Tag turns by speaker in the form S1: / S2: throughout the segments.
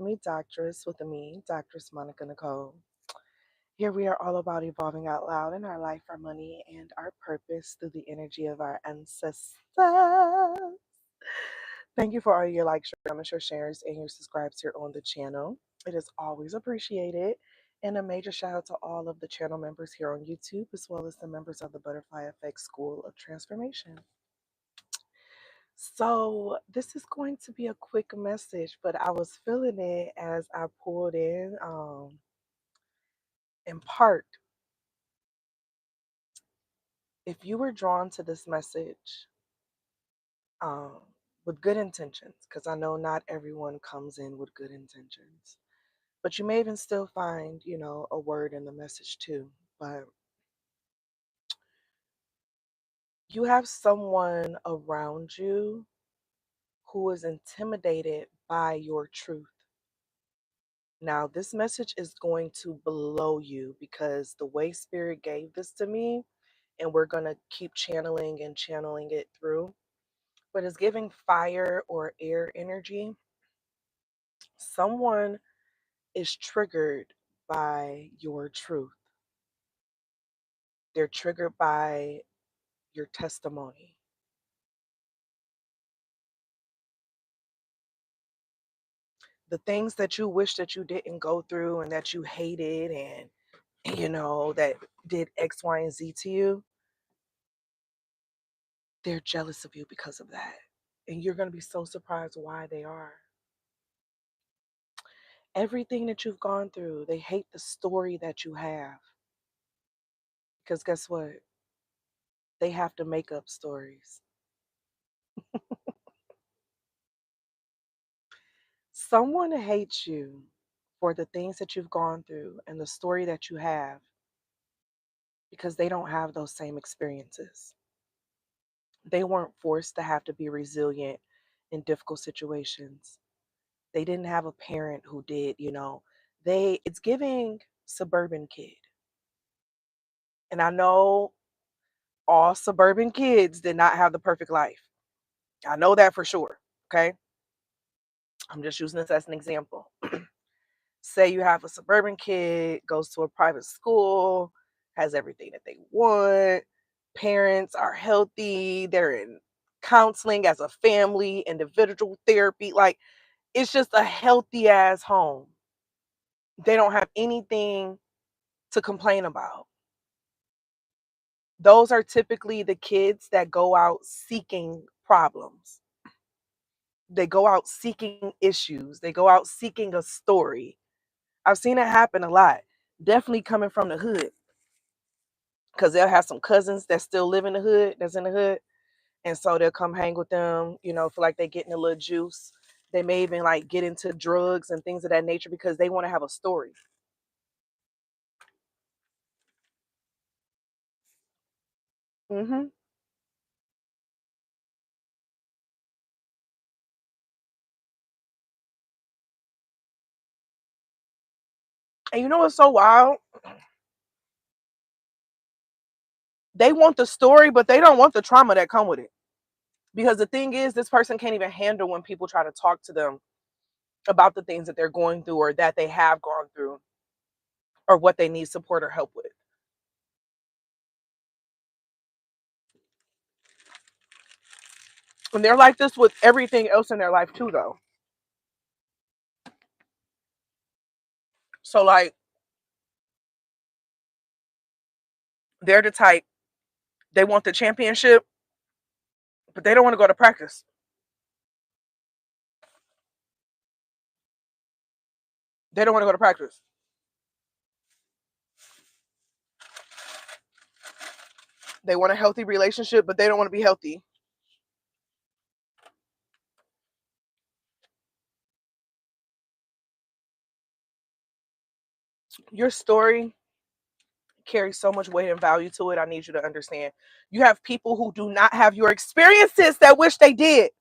S1: me Doctress with a me, Doctress Monica Nicole. Here we are all about evolving out loud in our life, our money, and our purpose through the energy of our ancestors. Thank you for all your likes, your comments, your shares, and your subscribes here on the channel. It is always appreciated. And a major shout out to all of the channel members here on YouTube, as well as the members of the Butterfly Effect School of Transformation. So, this is going to be a quick message, but I was feeling it as I pulled in part. If you were drawn to this message um, with good intentions, because I know not everyone comes in with good intentions, but you may even still find, a word in the message too. But you have someone around you who is intimidated by your truth. Now, this message is going to blow you because the way Spirit gave this to me, and we're going to keep channeling and channeling it through, but it's giving fire or air energy. Someone is triggered by your truth, they're triggered by your testimony. The things that you wish that you didn't go through and that you hated and, that did X, Y, and Z to you, they're jealous of you because of that. And you're going to be so surprised why they are. Everything that you've gone through, they hate the story that you have. Because guess what? They have to make up stories. Someone hates you for the things that you've gone through and the story that you have because they don't have those same experiences. They weren't forced to have to be resilient in difficult situations. They didn't have a parent who did. It's giving suburban kid. And I know all suburban kids did not have the perfect life. I know that for sure. Okay. I'm just using this as an example. Say you have a suburban kid, goes to a private school, has everything that they want, parents are healthy, they're in counseling as a family, individual therapy. Like, it's just a healthy ass home. They don't have anything to complain about. Those are typically the kids that go out seeking problems. They go out seeking issues. They go out seeking a story. I've seen it happen a lot. Definitely coming from the hood. Because they'll have some cousins that still live in the hood, that's in the hood. And so they'll come hang with them, feel like they're getting a little juice. They may even like get into drugs and things of that nature because they want to have a story. hmm And you know what's so wild? They want the story, but they don't want the trauma that come with it. Because the thing is, this person can't even handle when people try to talk to them about the things that they're going through or that they have gone through or what they need support or help with. And they're like this with everything else in their life too, though. So like, they're the type, they want the championship, but they don't want to go to practice. They don't want to go to practice. They want a healthy relationship, but they don't want to be healthy. Your story carries so much weight and value to it. I need you to understand. You have people who do not have your experiences that wish they did.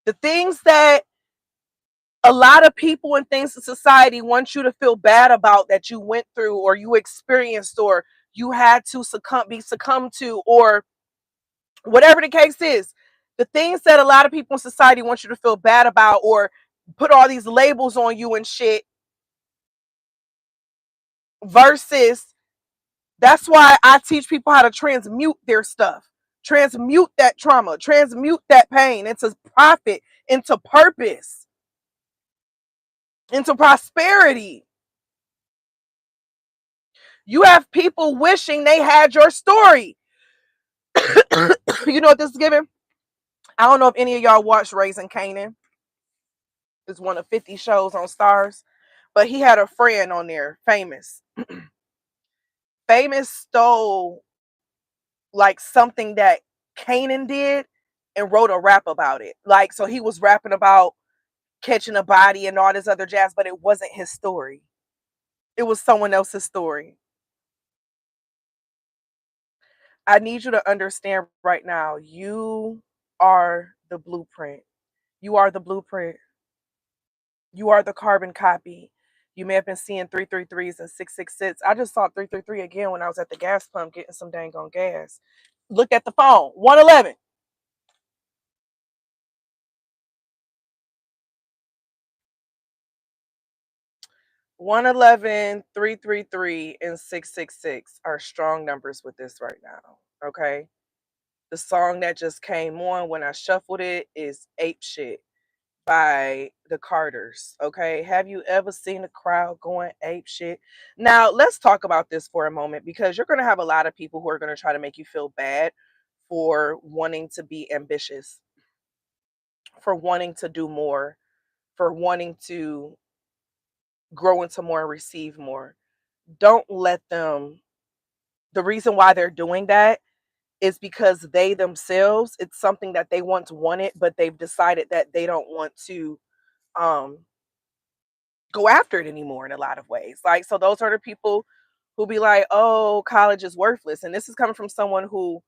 S1: The things that a lot of people and things in society want you to feel bad about that you went through or you experienced or you had to succumb to or whatever the case is. The things that a lot of people in society want you to feel bad about or put all these labels on you and shit, versus that's why I teach people how to transmute their stuff, transmute that trauma, transmute that pain into profit, into purpose, into prosperity. You have people wishing they had your story. You know what this is giving? I don't know if any of y'all watched Raising Canaan. It's one of 50 shows on Stars. But he had a friend on there, Famous. Famous stole like something that Canaan did and wrote a rap about it. Like, so he was rapping about catching a body and all this other jazz, but it wasn't his story. It was someone else's story. I need you to understand right now, you are the blueprint. You are the blueprint. You are the carbon copy. You may have been seeing 333s and 666. I just saw 333 again when I was at the gas pump getting some dang on gas. Look at the phone. 111. 111, 333, and 666 are strong numbers with this right now. Okay. The song that just came on when I shuffled it is Ape Shit by the Carters. Okay. Have you ever seen a crowd going ape shit? Now, let's talk about this for a moment because you're going to have a lot of people who are going to try to make you feel bad for wanting to be ambitious, for wanting to do more, for wanting to grow into more and receive more. Don't let them. The reason why they're doing that is because they themselves, it's something that they once wanted, but they've decided that they don't want to um go after it anymore in a lot of ways. Like, so those are the people who be like, oh, college is worthless. And this is coming from someone who,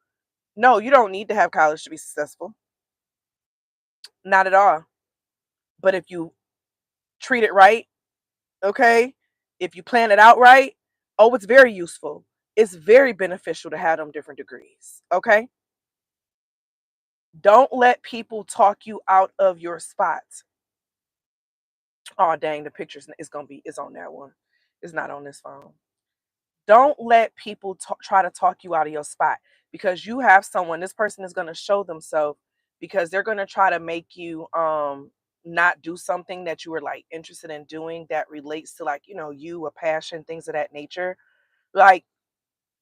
S1: no, you don't need to have college to be successful. Not at all. But if you treat it right, okay, if you plan it out right, oh, it's very useful. It's very beneficial to have them different degrees. Okay. Don't let people talk you out of your spot. Oh, dang, the pictures is gonna be is on that one. It's not on this phone. Don't let people try to talk you out of your spot because you have someone, this person is going to show themselves because they're going to try to make you not do something that you were like interested in doing that relates to, like, you know, you, a passion, things of that nature. Like,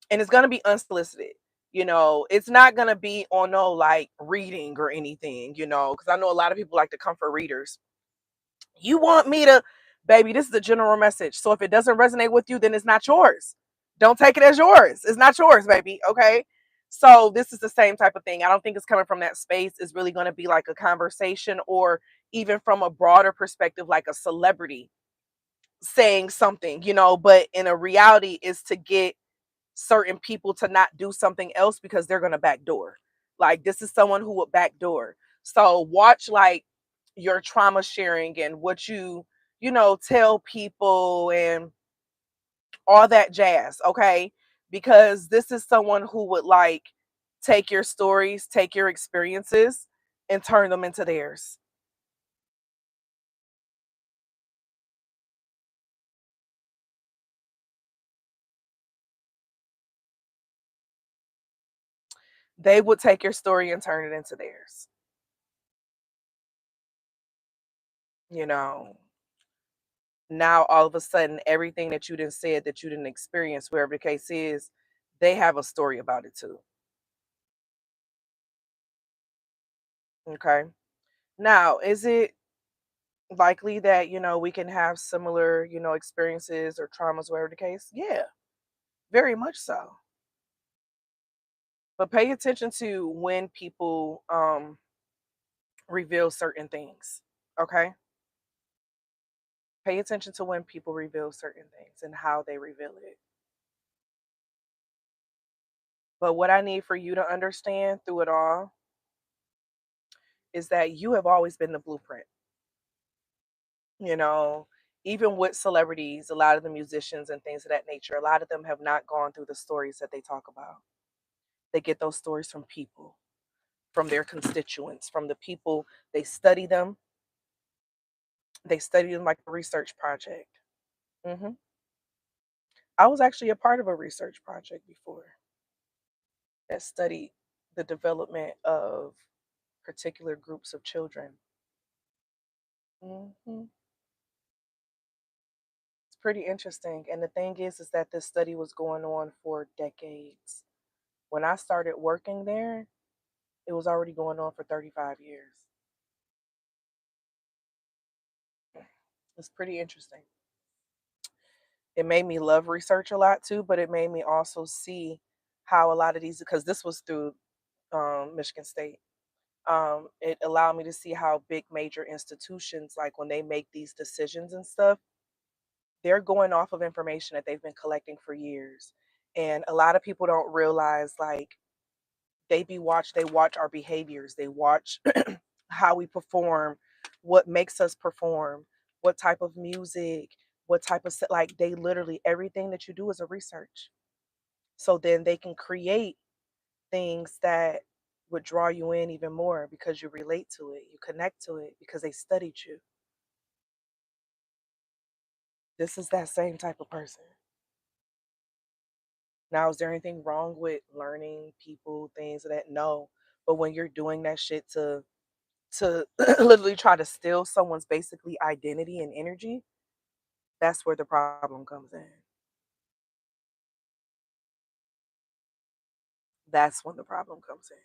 S1: and it's going to be unsolicited. You know, it's not going to be on no like reading or anything, you know, because I know a lot of people like to come for readers. You want me to, baby, this is a general message. So if it doesn't resonate with you, then it's not yours. Don't take it as yours. It's not yours, baby. Okay. So this is the same type of thing. I don't think it's coming from that space. It's really going to be like a conversation, or even from a broader perspective, like a celebrity saying something, you know, but in a reality is to get certain people to not do something else because they're going to backdoor. Like, this is someone who would backdoor. So watch like your trauma sharing and what you know, tell people and all that jazz, okay? Because this is someone who would like take your stories, take your experiences and turn them into theirs. They would take your story and turn it into theirs. You know, now all of a sudden everything that you didn't said that you didn't experience, wherever the case is, they have a story about it too. Okay. Now, is it likely that, you know, we can have similar, you know, experiences or traumas, whatever the case? Yeah, very much so. But pay attention to when people reveal certain things. Okay. Pay attention to when people reveal certain things and how they reveal it. But what I need for you to understand through it all is that you have always been the blueprint. You know, even with celebrities, a lot of the musicians and things of that nature, a lot of them have not gone through the stories that they talk about. They get those stories from people. from their constituents, from the people. They study them. They study them like a research project. hmm I was actually a part of a research project before that studied the development of particular groups of children. hmm It's pretty interesting. And the thing is that this study was going on for decades. When I started working there, it was already going on for 35 years. It's pretty interesting. It made me love research a lot too, but it made me also see how a lot of these, because this was through Michigan State. It allowed me to see how big major institutions, like when they make these decisions and stuff, they're going off of information that they've been collecting for years. And a lot of people don't realize, like, they watch our behaviors, they watch how we perform, what makes us perform, what type of music, what type of like, they literally, everything that you do is a research. So then they can create things that would draw you in even more because you relate to it, you connect to it because they studied you. This is that same type of person. Now, is there anything wrong with learning people, things of that? No. But when you're doing that shit to literally try to steal someone's basically identity and energy, that's where the problem comes in. That's when the problem comes in.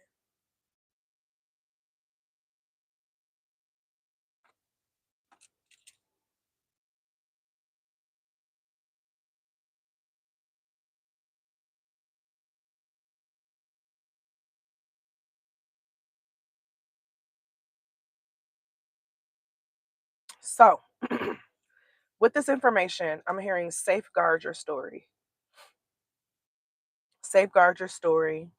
S1: So, with this information, I'm hearing safeguard your story. Safeguard your story,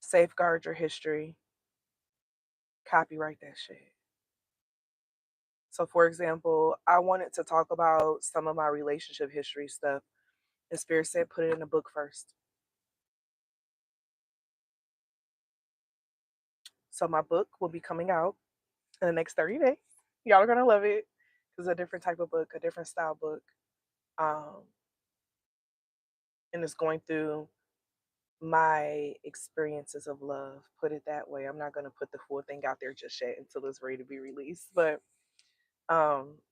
S1: safeguard your history, copyright that shit. So, for example, I wanted to talk about some of my relationship history stuff, and Spirit said put it in a book first. So, my book will be coming out in the next 30 days. Y'all are going to love it because it's a different type of book, a different style book. Um, and it's going through my experiences of love, put it that way. I'm not going to put the full thing out there just yet until it's ready to be released. But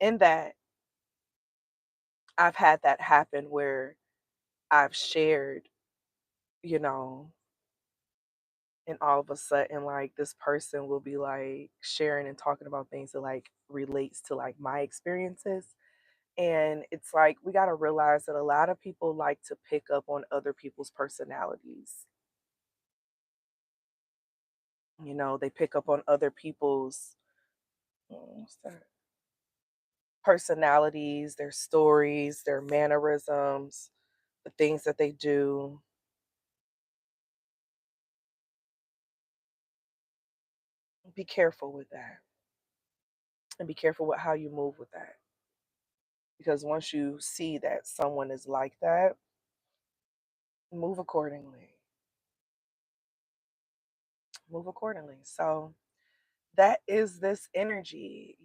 S1: in that, I've had that happen where I've shared, you know, and all of a sudden, like, this person will be like sharing and talking about things that like relates to like my experiences. And it's like we got to realize that a lot of people like to pick up on other people's personalities. They pick up on other people's what's that? Personalities, their stories, their mannerisms, the things that they do. Be careful with that. And be careful with how you move with that. Because once you see that someone is like that, move accordingly. Move accordingly. So that is this energy,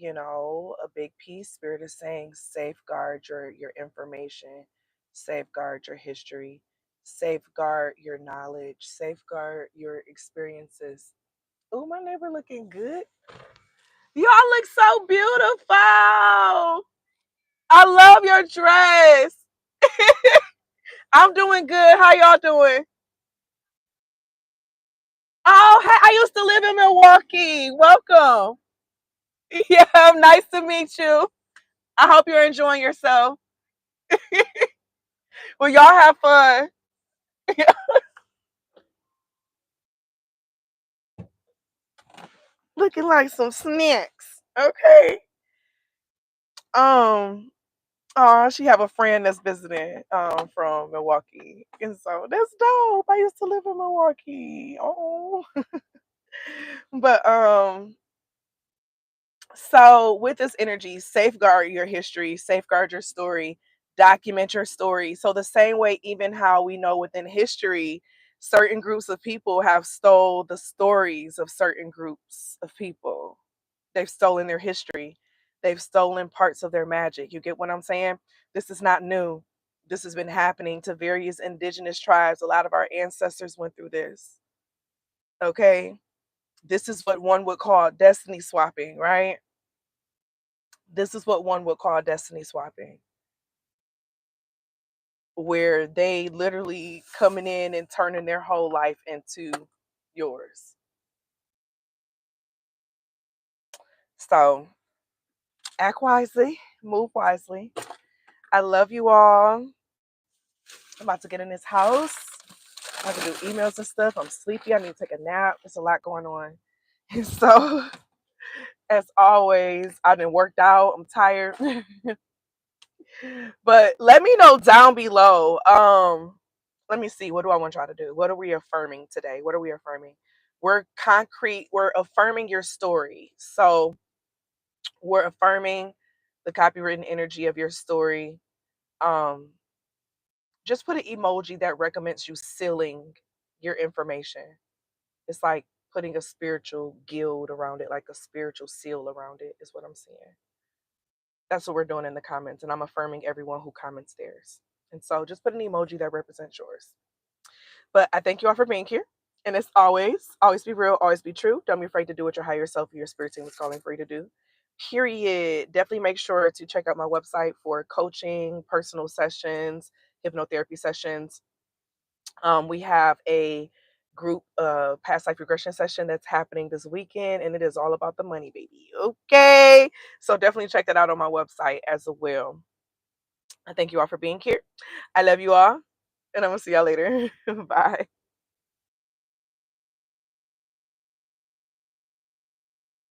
S1: a big piece. Spirit is saying safeguard your information, safeguard your history, safeguard your knowledge, safeguard your experiences. Oh, my neighbor looking good. Y'all look so beautiful. I love your dress. I'm doing good. How y'all doing? Oh, hey, I used to live in Milwaukee. Welcome. Yeah, nice to meet you. I hope you're enjoying yourself. Well, y'all have fun. Looking like some snacks. Okay. Um. Oh, she have a friend that's visiting from Milwaukee, and so that's dope. I used to live in Milwaukee. Oh, but so with this energy, safeguard your history, safeguard your story, document your story. So the same way, even how we know within history, Certain groups of people have stole the stories of certain groups of people. They've stolen their history. They've stolen parts of their magic. You get what I'm saying? This is not new. This has been happening to various indigenous tribes. A lot of our ancestors went through this. Okay? This is what one would call destiny swapping, right? This is what one would call destiny swapping, where they literally coming in and turning their whole life into yours. So act wisely, move wisely. I love you all. I'm about to get in this house. I have to do emails and stuff. I'm sleepy. I need to take a nap. There's a lot going on. And so, as always, I've been worked out. I'm tired. But let me know down below. Let me see. What do I want y'all to do? What are we affirming today? What are we affirming? We're concrete. We're affirming your story. So we're affirming the copywritten energy of your story. Um, just put an emoji that recommends you sealing your information. It's like putting a spiritual guild around it, like a spiritual seal around it, is what I'm saying. That's what we're doing in the comments, and I'm affirming everyone who comments theirs. And so just put an emoji that represents yours. But I thank you all for being here. And as always, always be real, always be true. Don't be afraid to do what your higher self or your spirit team is calling for you to do. Period. Definitely make sure to check out my website for coaching, personal sessions, hypnotherapy sessions. We have a group past life regression session that's happening this weekend, and it is all about the money, baby. Okay. So definitely check that out on my website as well. I thank you all for being here. I love you all, and I'm gonna see y'all later. Bye.